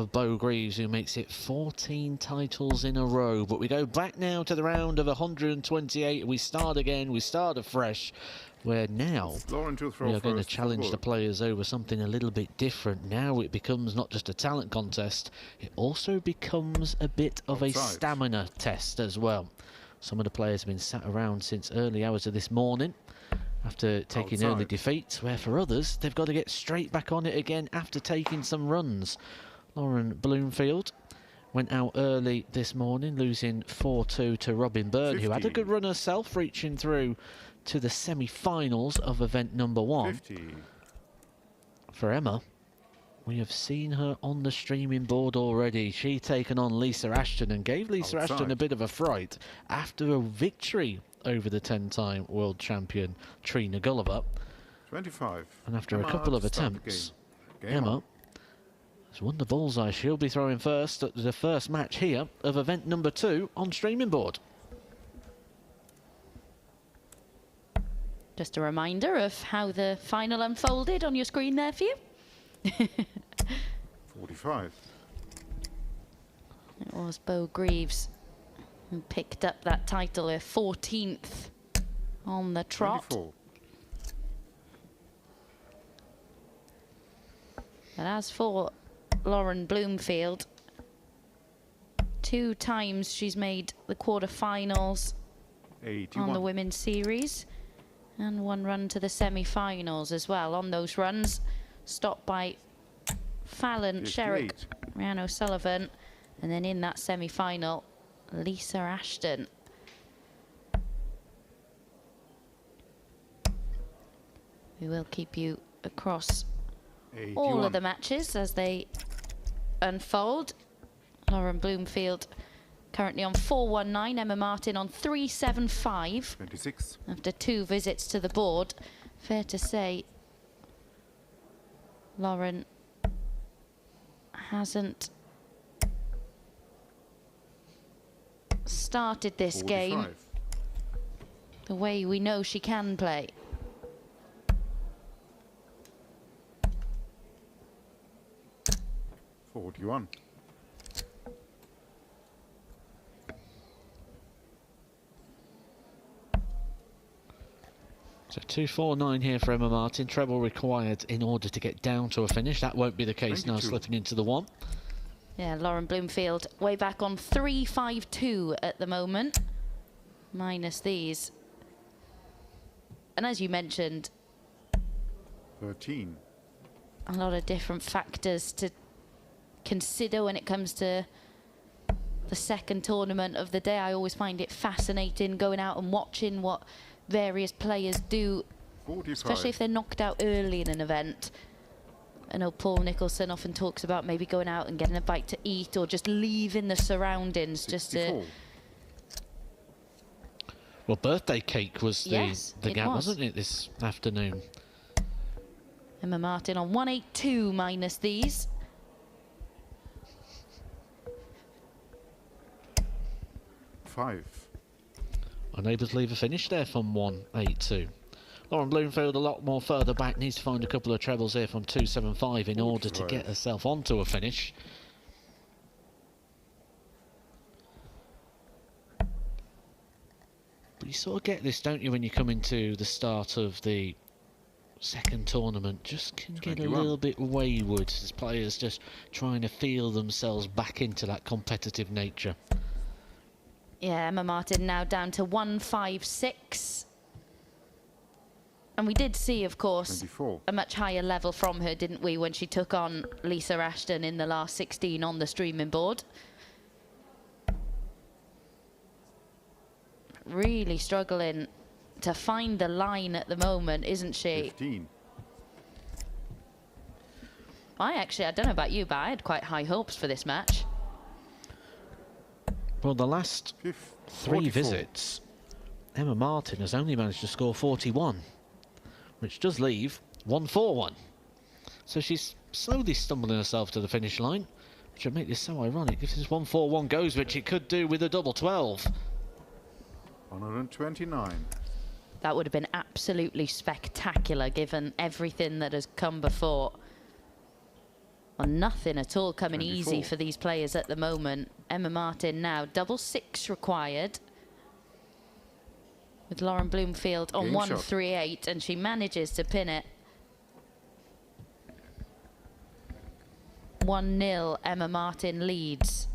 of Beau Greaves, who makes it 14 titles in a row. But we go back now to the round of 128. We start again, we start afresh, where now we are going to challenge the players over something a little bit different. Now it becomes not just a talent contest, it also becomes a bit of a stamina test as well. Some of the players have been sat around since early hours of this morning after taking early defeats, where for others they've got to get straight back on it again after taking some runs. Lauren Bloomfield went out early this morning, losing 4-2 to Robin Byrne, who had a good run herself, reaching through to the semi-finals of event number 1. 50. For Emma, we have seen her on the streaming board already. She taken on Lisa Ashton and gave Lisa Ashton a bit of a fright after a victory over the 10-time world champion Trina Gulliver. 25. And after a couple of attempts, Emma has won the bullseye. She'll be throwing first at the first match here of event number 2 on streaming board. Just a reminder of how the final unfolded on your screen there for you. 45. It was Beau Greaves who picked up that title, her 14th on the trot. 24. But as for Lauren Bloomfield, 2 times she's made the quarterfinals on the women's series, and 1 run to the semi-finals as well. On those runs, stopped by Fallon Sherrick, Rhiannon O'Sullivan, and then in that semi-final, Lisa Ashton. We will keep you across 81. all of the matches as they unfold. Lauren Bloomfield currently on 419, Emma Martin on 375. 26. After 2 visits to the board. Fair to say, Lauren hasn't started this 45. game the way we know she can play. $41. So 249 here for Emma Martin. Treble required in order to get down to a finish. That won't be the case 22. now, slipping into the 1. Yeah, Lauren Bloomfield way back on 352 at the moment, minus these. And as you mentioned, 13. a lot of different factors to consider when it comes to the second tournament of the day. I always find it fascinating going out and watching what various players do, 45. especially if they're knocked out early in an event. I know Paul Nicholson often talks about maybe going out and getting a bite to eat or just leaving the surroundings 64. just to... Well, birthday cake was the gap, was. wasn't it, this afternoon? Emma Martin on 182 minus these. $5. Unable to leave a finish there from 182. Lauren Bloomfield a lot more further back, needs to find a couple of trebles here from 275 in order to get herself onto a finish. But you sort of get this, don't you, when you come into the start of the second tournament, just can 21. get a little bit wayward as players just trying to feel themselves back into that competitive nature. Yeah, Emma Martin now down to 156. And we did see, of course, 24. a much higher level from her, didn't we, when she took on Lisa Ashton in the last 16 on the streaming board. Really struggling to find the line at the moment, isn't she? 15. I don't know about you, but I had quite high hopes for this match. Well, the last 3 44. visits, Emma Martin has only managed to score 41, which does leave 141. So she's slowly stumbling herself to the finish line, which would make this so ironic if this 141 goes, which it could do with a double 12. 129. That would have been absolutely spectacular given everything that has come before. Well, nothing at all coming 24. easy for these players at the moment. Emma Martin now, double 6 required. With Lauren Bloomfield on Game 138, and she manages to pin it. 1-0, Emma Martin leads.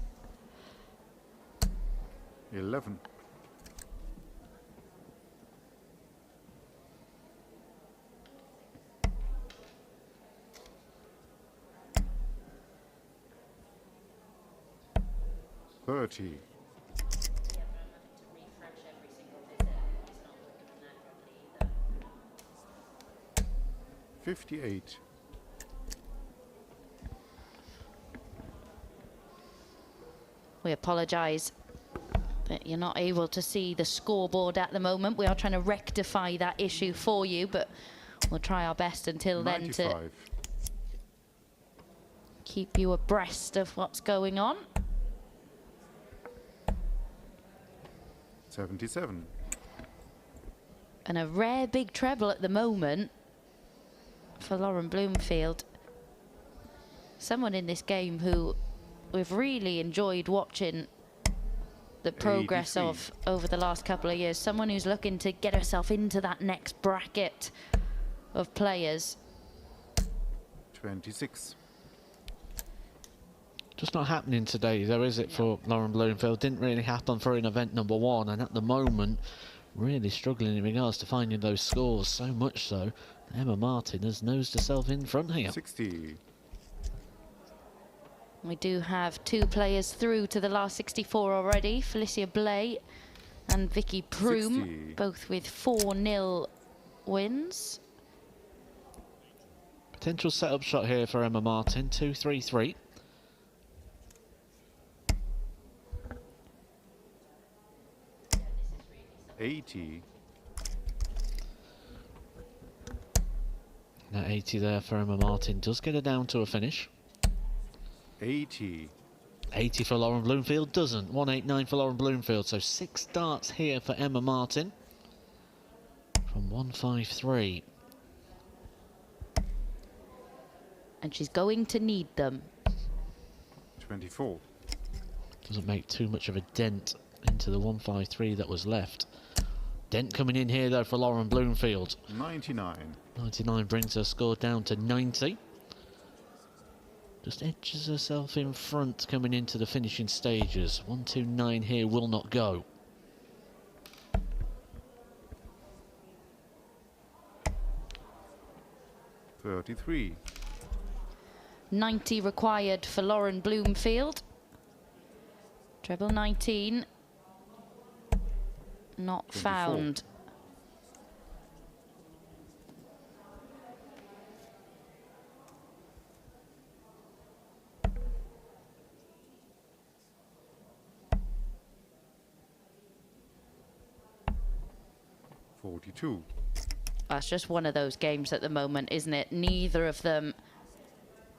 11. $30. 58. We apologise that you're not able to see the scoreboard at the moment. We are trying to rectify that issue for you, but we'll try our best until 95. then to keep you abreast of what's going on. 77. And a rare big treble at the moment for Lauren Bloomfield. Someone in this game who we've really enjoyed watching the progress 83. of over the last couple of years. Someone who's looking to get herself into that next bracket of players. 26. Just not happening today, though, is it, for Lauren Bloomfield? Didn't really happen for an event number 1, and at the moment, really struggling in regards to finding those scores, so much so, Emma Martin has nosed herself in front here. 60. We do have 2 players through to the last 64 already. Felicia Blay and Vicky Proom, 60. both with 4-0 wins. Potential setup shot here for Emma Martin, 2-3-3. $80. That 80 there for Emma Martin does get her down to a finish. 80. 80 for Lauren Bloomfield doesn't. 189 for Lauren Bloomfield. So 6 darts here for Emma Martin from 153. And she's going to need them. 24. Doesn't make too much of a dent into the 153 that was left. Dent coming in here though for Lauren Bloomfield. 99. 99 brings her score down to 90. Just edges herself in front coming into the finishing stages. 129 here will not go. $33. 90 required for Lauren Bloomfield. Treble 19. Not 24. found. $42. That's just one of those games at the moment, isn't it? Neither of them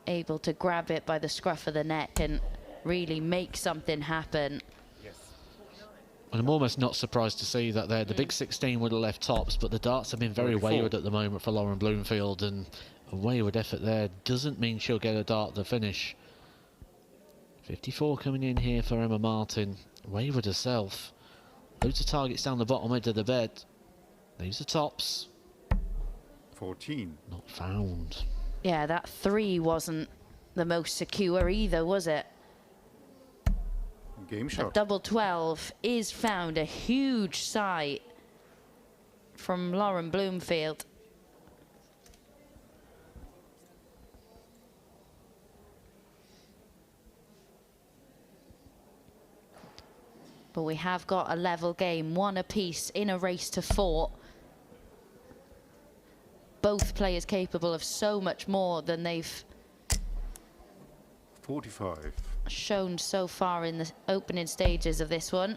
able to grab it by the scruff of the neck and really make something happen. And I'm almost not surprised to see that there. The big 16 would have left tops, but the darts have been very 34. wayward at the moment for Lauren Bloomfield, and a wayward effort there doesn't mean she'll get a dart at the finish. 54 coming in here for Emma Martin. Wayward herself. Loads of targets down the bottom edge of the bed. These are tops. 14. Not found. Yeah, that 3 wasn't the most secure either, was it? Game But shot. double 12 is found. A huge sight from Lauren Bloomfield. But we have got a level game, 1 apiece in a race to 4. Both players capable of so much more than they've 45. shown so far in the opening stages of this one.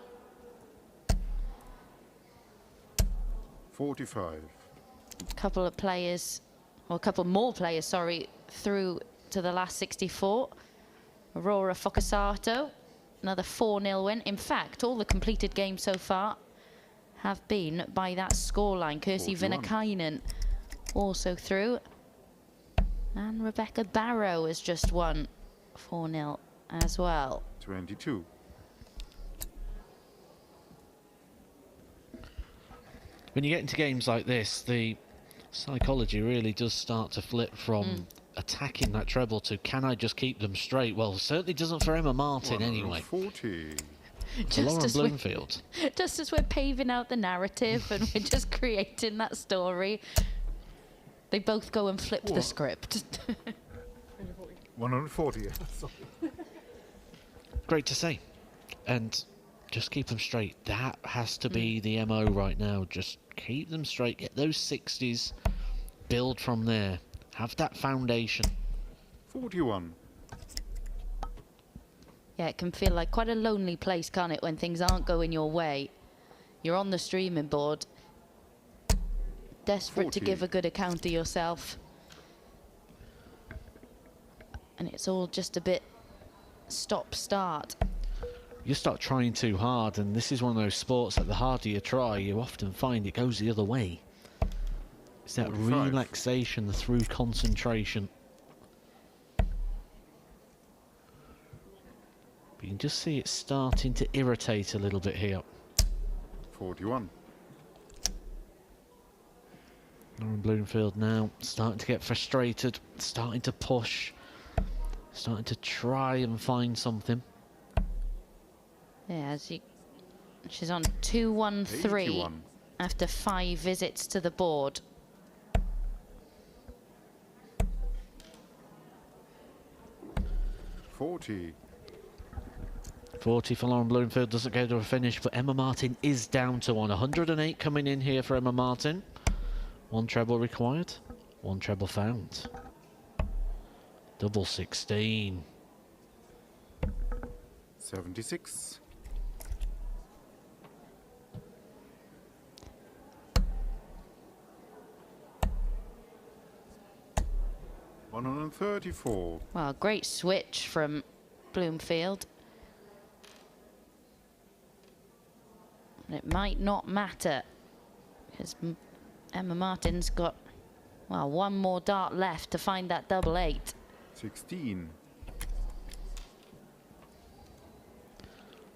45. A couple of players, or a couple more players, sorry, through to the last 64. Aurora Focasato, another 4-0 win. In fact, all the completed games so far have been by that scoreline. Kirsi 41. Vinnakainen also through. And Rebecca Barrow has just won 4-0 as well. 22. When you get into games like this, the psychology really does start to flip from attacking that treble to, can I just keep them straight? Well, certainly doesn't for Emma Martin anyway. 40. For Lauren Bloomfield. Just as we're paving out the narrative and we're just creating that story, they both go and flip the script. 140. Great to see. And just keep them straight. That has to be the MO right now. Just keep them straight. Get those 60s. Build from there. Have that foundation. 41. Yeah, it can feel like quite a lonely place, can't it, when things aren't going your way. You're on the streaming board, desperate 40. to give a good account of yourself. And it's all just a bit stop-start. You start trying too hard, and this is one of those sports that the harder you try, you often find it goes the other way. It's that 45. relaxation through concentration. But you can just see it starting to irritate a little bit here. 41. Lauren Bloomfield now starting to get frustrated, starting to push, starting to try and find something. Yeah, she's on 2-1-3 81. after 5 visits to the board. $40. 40 for Lauren Bloomfield, doesn't go to a finish, but Emma Martin is down to 108 coming in here for Emma Martin. 1 treble required, 1 treble found. Double 16. 76. $134. Well, great switch from Bloomfield. And it might not matter, because Emma Martin's got, well, 1 more dart left to find that double 8. 16.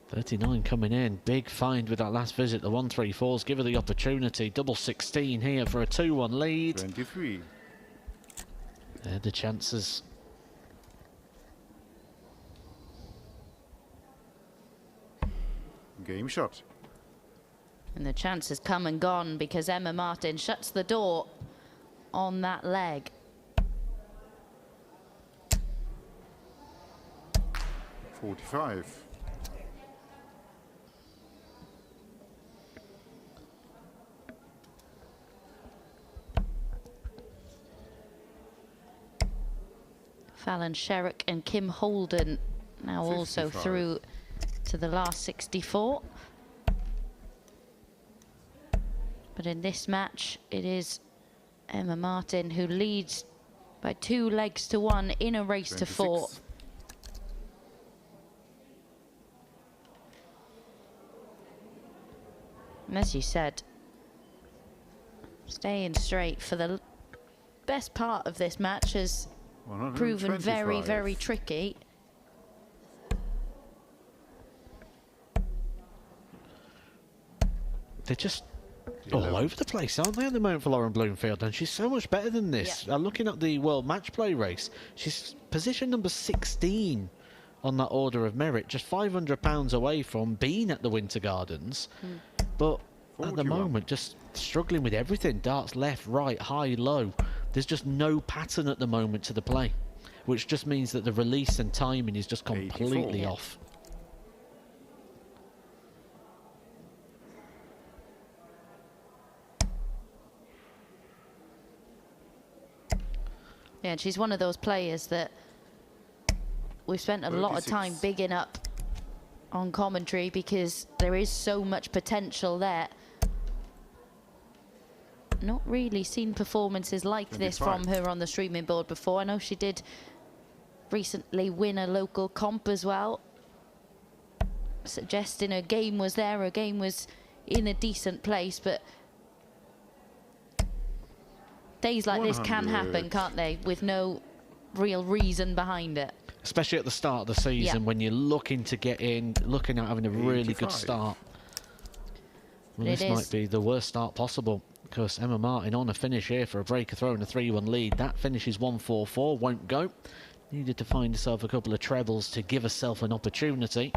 39 coming in, big find with that last visit. The 134s give her the opportunity. Double 16 here for a 2-1 lead. 23. They're the chances. Game shot. And the chance has come and gone because Emma Martin shuts the door on that leg. $45. Fallon Sherrick and Kim Holden now 55. also through to the last 64. But in this match, it is Emma Martin who leads by 2 legs to 1 in a race 26. to 4. And as you said, staying straight for the best part of this match has proven very, very tricky. They're just all over the place, aren't they, at the moment for Lauren Bloomfield? And she's so much better than this. Yeah. Looking at the World Match Play race, she's position number 16 on that order of merit, just £500 away from being at the Winter Gardens. But at the 41. moment, just struggling with everything. Darts left, right, high, low. There's just no pattern at the moment to the play, which just means that the release and timing is just completely 84. off. Yeah, and she's one of those players that we've spent a lot of 36. time bigging up on commentary because there is so much potential there. Not really seen performances like this 25. from her on the streaming board before. I know she did recently win a local comp as well, suggesting her game was there, her game was in a decent place, but days like this can happen, 100. can't they? With no real reason behind it. Especially at the start of the season when you're looking to get in, looking at having a really good start. Well, this might be the worst start possible, because Emma Martin on a finish here for a breaker throw and a 3-1 lead. That finishes 1-4-4, won't go. Needed to find herself a couple of trebles to give herself an opportunity.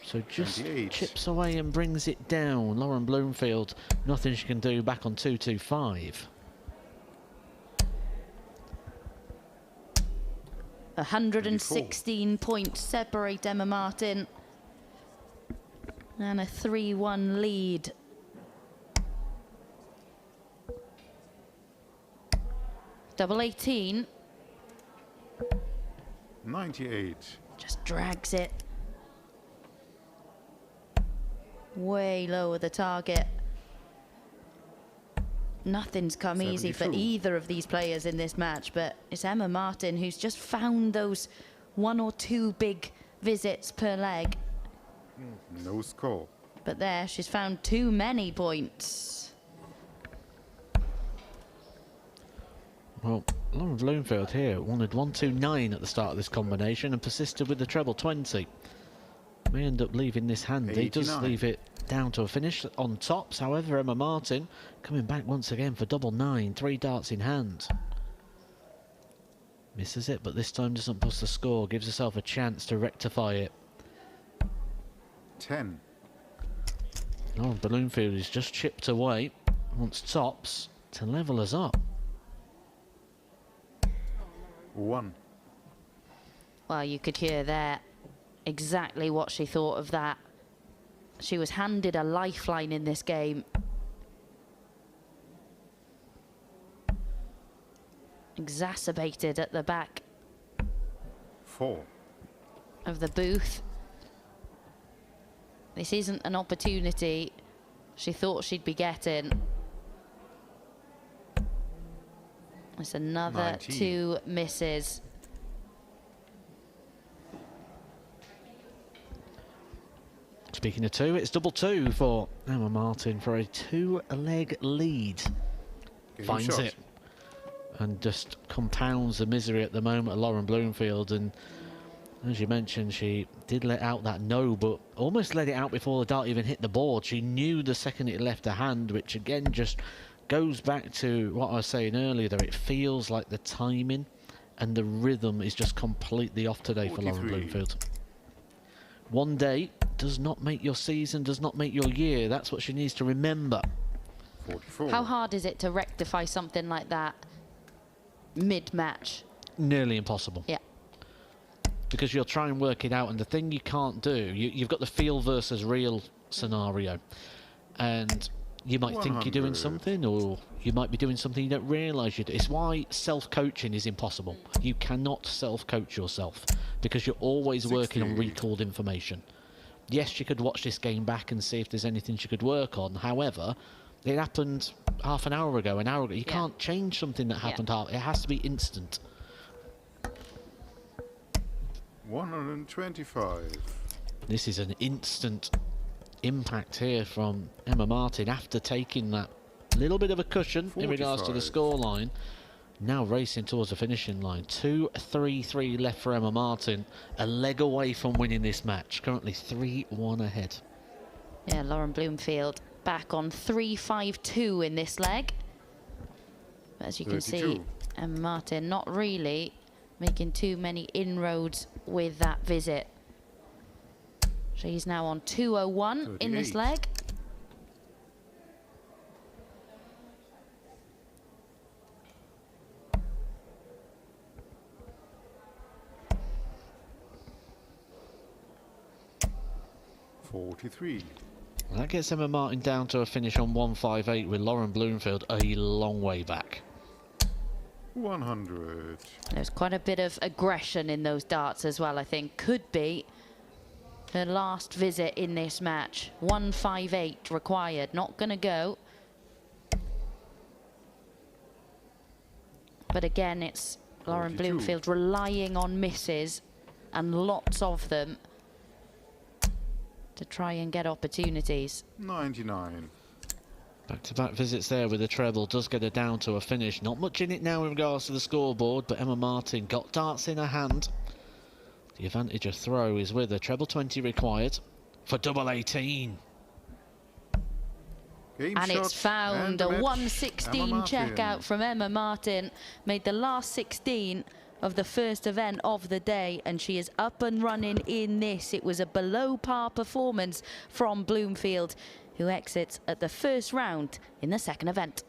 So just 28. chips away and brings it down. Lauren Bloomfield, nothing she can do, back on 2-2-5. 116 points separate Emma Martin. And a 3-1 lead. Double 18. 98. Just drags it. Way lower the target. Nothing's come 72. easy for either of these players in this match, but it's Emma Martin who's just found those 1 or 2 big visits per leg. No score. But there, she's found too many points. Well, Lauren Bloomfield here wanted 1-2-9 at the start of this combination and persisted with the treble 20. May end up leaving this handy. Does leave it down to a finish on tops. However, Emma Martin coming back once again for double 9, 3 darts in hand. Misses it, but this time doesn't bust the score. Gives herself a chance to rectify it. 10. Lauren Bloomfield is just chipped away. Wants tops to level us up. 1. Well, you could hear there exactly what she thought of that. She was handed a lifeline in this game. Exacerbated at the back 4. of the booth. This isn't an opportunity she thought she'd be getting. It's another 19. 2 misses. Speaking of 2, it's double 2 for Emma Martin for a 2-leg lead. Finds it and just compounds the misery at the moment of Lauren Bloomfield. And as you mentioned, she did let out that no, but almost let it out before the dart even hit the board. She knew the second it left her hand, which again just goes back to what I was saying earlier, that it feels like the timing and the rhythm is just completely off today 43. For Lauren Bloomfield. One day does not make your season, does not make your year. That's what she needs to remember. 44. How hard is it to rectify something like that mid-match? Nearly impossible. Yeah. Because you'll try and work it out, and the thing you can't do, you've got the feel versus real scenario. And you might 100. think you're doing something, or you might be doing something you don't realise you do. It's why self-coaching is impossible. You cannot self-coach yourself, because you're always 60. working on recalled information. Yes, you could watch this game back and see if there's anything you could work on. However, it happened half an hour ago, an hour ago. You can't change something that happened it has to be instant. 125. This is an instant impact here from Emma Martin after taking that little bit of a cushion 45. In regards to the scoreline. Now racing towards the finishing line. 2-3-3 left for Emma Martin. A leg away from winning this match. Currently 3-1 ahead. Yeah, Lauren Bloomfield back on 3-5-2 in this leg. But as you 32. Can see, Emma Martin not really making too many inroads with that visit. She's now on 201 38. In this leg. .43. That gets Emma Martin down to a finish on 158 with Lauren Bloomfield a long way back. 100. There's quite a bit of aggression in those darts as well, I think. Could be her last visit in this match. 158 required. Not going to go. But again, it's Lauren 42. Bloomfield relying on misses, and lots of them, to try and get opportunities. 99. Back-to-back visits there with the treble does get her down to a finish. Not much in it now in regards to the scoreboard, but Emma Martin got darts in her hand. The advantage of throw is with her. Treble 20 required for double 18. And it's found a 116 checkout from Emma Martin. Made the last 16 of the first event of the day, and she is up and running in this. It was a below par performance from Bloomfield, who exits at the first round in the second event.